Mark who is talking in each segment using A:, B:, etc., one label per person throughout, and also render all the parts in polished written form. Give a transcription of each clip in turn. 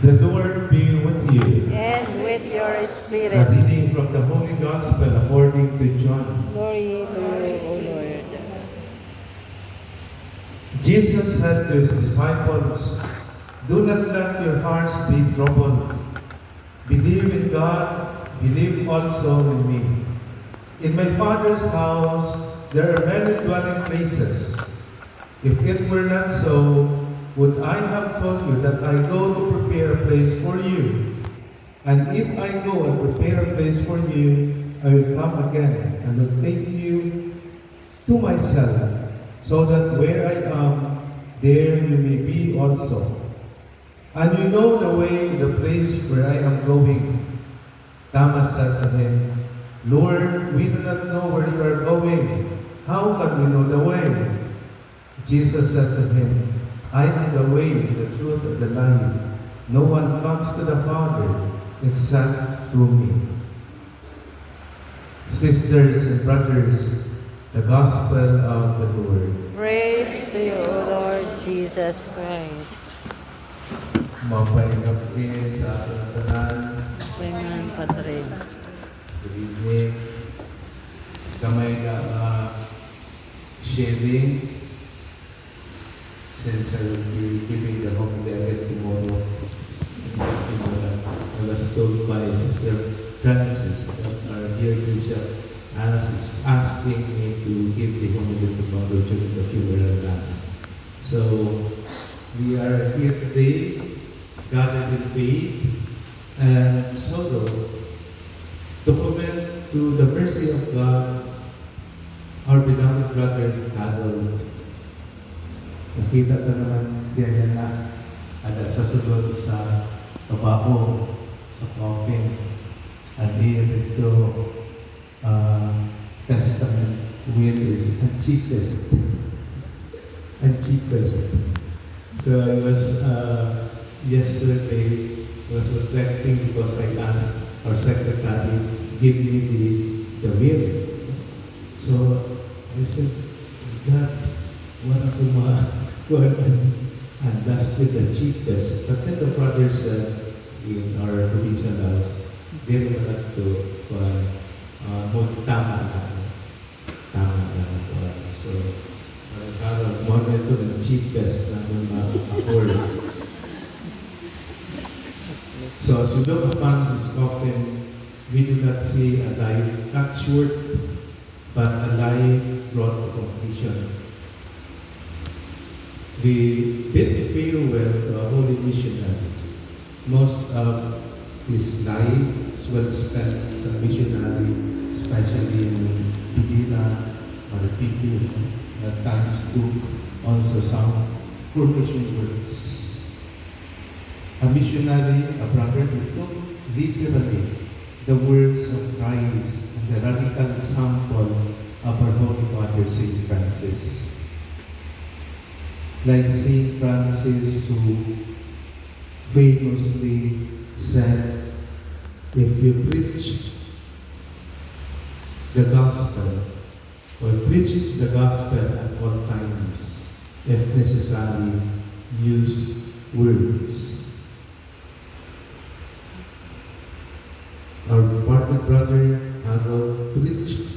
A: The Lord be with you.
B: And with your
A: A
B: spirit.
A: reading from the Holy Gospel according to John.
B: Glory to you, O Lord.
A: Jesus said to his disciples, "Do not let your hearts be troubled. Believe in God, believe also in me. In my Father's house there are many dwelling places. If it were not so, would I have told you that I go to prepare a place for you? And if I go and prepare a place for you, I will come again and will take you to myself, so that where I am, there you may be also. And you know the way to the place where I am going." Thomas said to him, "Lord, we do not know where you are going. How can we know the way?" Jesus said to him, "I am the way, the truth, and the life. No one comes to the Father except through me." Sisters and brothers, the Gospel of the Lord.
B: Praise to you, O Lord Jesus Christ.
A: Mapahinga po sa ating tanan.
B: Amen, Padre.
A: Good evening. Kamay na sharing. Since I will be giving the homily again tomorrow, I was told by Sister Francis that our dear Bishop is asking me to give the homily tomorrow during the funeral mass. So we are here today, gathered in faith and sorrow, to commend to the mercy of God our beloved brother Harold. Nakita ka naman siya yan na ada sa sulod sa trabaho, sa coffin, at here ito testament will is the cheapest. So I was yesterday was reflecting because I asked our secretary give me the will. So I said, God, wala akong and that's with the cheapest. But then the brothers in our provincial house, they were not to tama na. So, parang more ito ng cheapest na afford. So, as you look upon this coffin, we do not see a life cut short, but a life brought to completion. We bid farewell to a holy missionary. Most of his life was well spent as a missionary, especially in Pidina or Pipi, at times took also some formation works. A missionary, a brother who took literally the words of Christ and the radical example of our Holy Father Saint Francis. Like Saint Francis, who famously said, if you preach the gospel, or preach the gospel at all times, if necessary, use words. Our departed brother Harold preached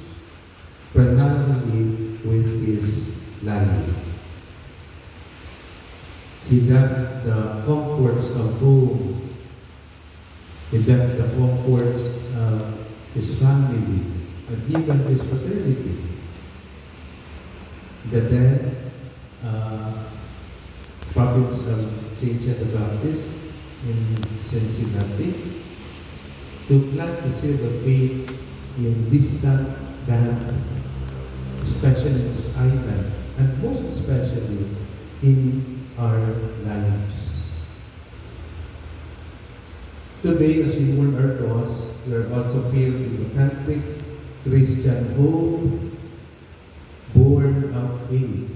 A: primarily with his life. He left the comforts of home. He left the comforts of his family and even his fraternity. The dead province of St. John the Baptist in Cincinnati to plant the seed of faith in distant land, especially in this island, and most especially in our lives. Today, as we mourn our loss, we are also filled with authentic Christian hope, born of faith.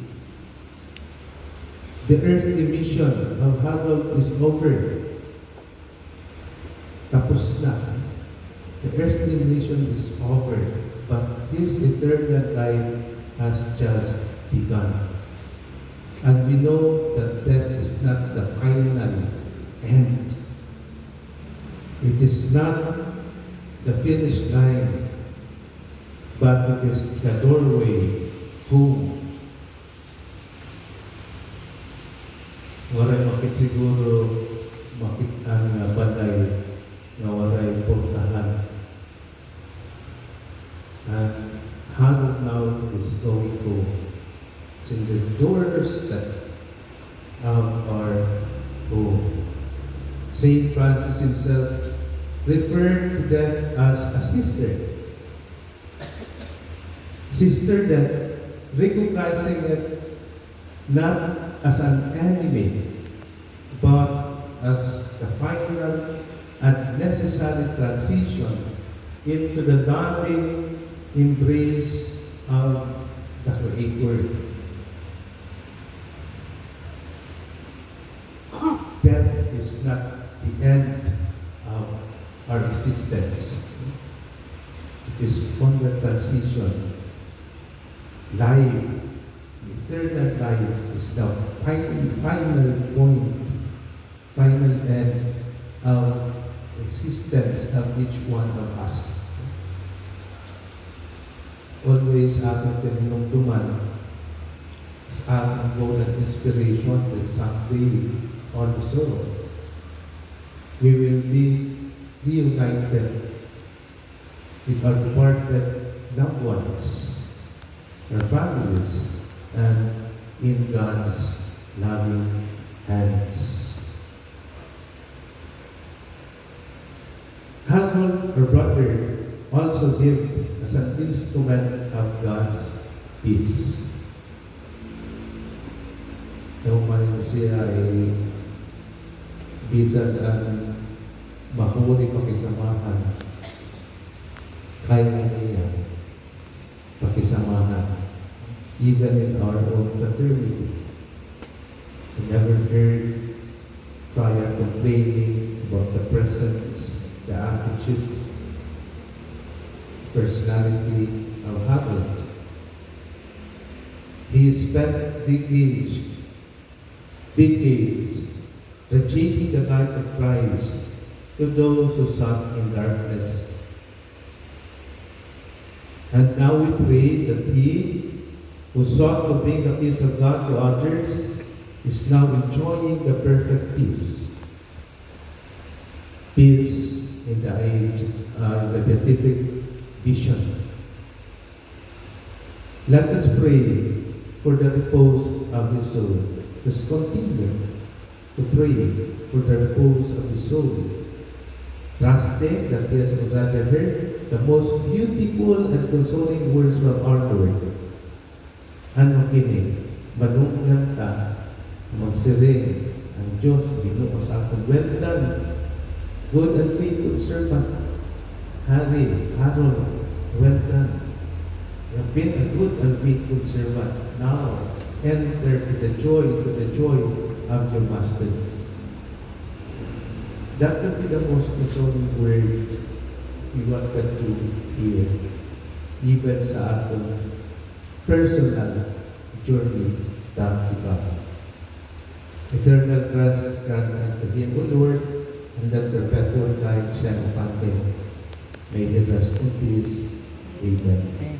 A: The earthly mission of Harold is over. Tapos na. The earthly mission is over, but his eternal life has just begun. And we know that death is not the final end. It is not the finish line, but it is the doorway home. Waray makit siguro makit ang balay na waray portahan. And Harold now is going to see the doors that are home. Saint Francis himself referred to death as a sister. Sister that recognizing it not as an enemy, but as the final and necessary transition into the loving embrace of the Creator. Death is not the end of our existence. It is on the transition. Life, eternal life is the final point, final end of existence of each one of us. Always ating tinulungtuman sa ating goal and inspiration that someday also we will be reunited with our departed loved ones, our families, and in God's loving hands. Harold, our brother, also lived as an instrument of God's peace. Naman siya ay bisan ang mahuli pakisamahan, kaya niya pakisamahan, even in our own fraternity. We never heard prior complaining about the presence, the attitude, personality of Harold. He spent decades radiating the light of Christ to those who sat in darkness. And now we pray that he who sought to bring the peace of God to others is now enjoying the perfect peace. Peace in the age of the beatific vision. Let us pray for the repose of his soul. Let's continue to pray for the repose of his soul, trusting that he has already heard the most beautiful and consoling words from our Lord. Ano kini? Manunggan ta, magsiring ang Diyos, Ginoo sa aton. Well done, good and faithful servant. Harold, well done. You have been a good and faithful servant. Now, enter to the joy of your master. That would be the most consoling word we wanted to hear, even sa ating personal journey back to God. Eternal trust grant unto him, O Lord, and let perpetual light shine upon him. May he rest in peace. Amen.